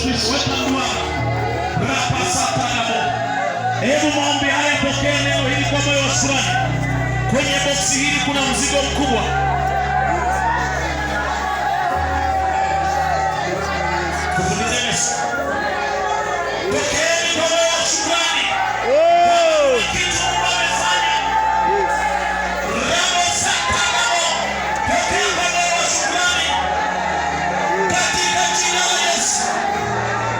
Kristo. Weka nduana. Rapa satanamo. Hebu maombi haya, pokea neno hili kwa moyo wa shukrani. Kwenye boksi hili kuna mzigo mkubwa. Pokeeni kwa moyo wa shukrani. Kitu Mungu amefanya. Rapa satanamo. Pokea kwa moyo wa shukrani. Katika jina la Yesu.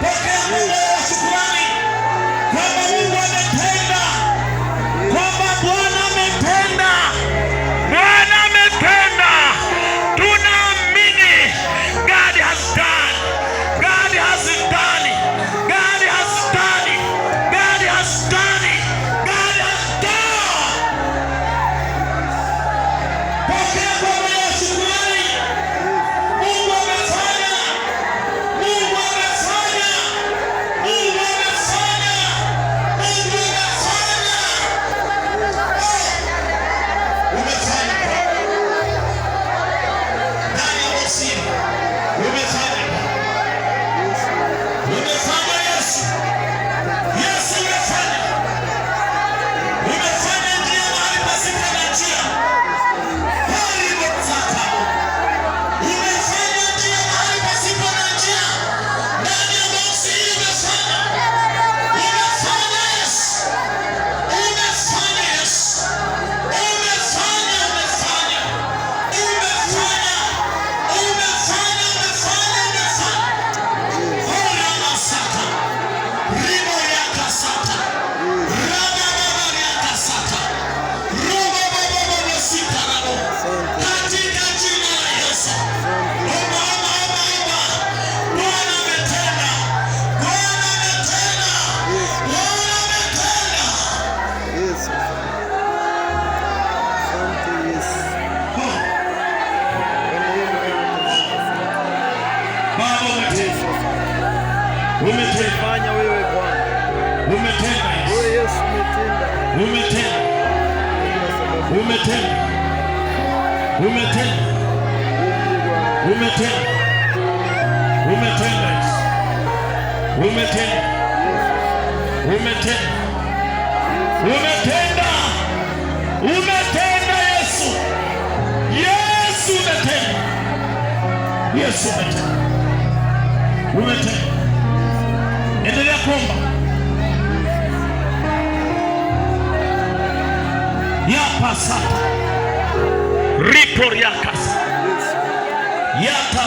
Pokea kwa moyo wa shukrani. Kwamba Mungu ametenda. Kwamba Bwana ametenda. Bwana ametenda. Tunaamini. God has done. God has done. God has done. God has done. God has done. Pokea kwa moyo wa shukrani. Mungu amefanya. Mungu amefanya. Mungu amefanya. Mungu amefanya. Umefanya. Ndani ya boksi. Umefanya. Umefanya Yesu. Yesu umefanya. Umefanya njia mahali pasipo na njia. Hali mtaka. Umefanya njia mahali pasipo na njia. Ndani ya boksi hili umefanya. Umefanya Yesu. Umefanya Yesu. Umefanya, umefanya. Umefanya. Umefanya, umefanya. Hola masaka. Rimo yaka sata. Raba baba yaka sata. Robo baba baba sita rabo. Katika jina la Yesu. Omba, omba, omba, omba. Bwana ametenda. Bwana ametenda. Bwana ametenda. Baba umetenda. Umetenda. Fanya wewe Bwana. Umetenda Yesu. Wewe Yesu umetenda. Umetenda. Umetenda. Umetenda. Umetenda. Umetenda Yesu. Umetenda. Umetenda. Umetenda. Umetenda Yesu. Yesu umetenda. Yesu umetenda. Umetenda. Endelea kuomba. Yapasata. Ripor yakasa. Yata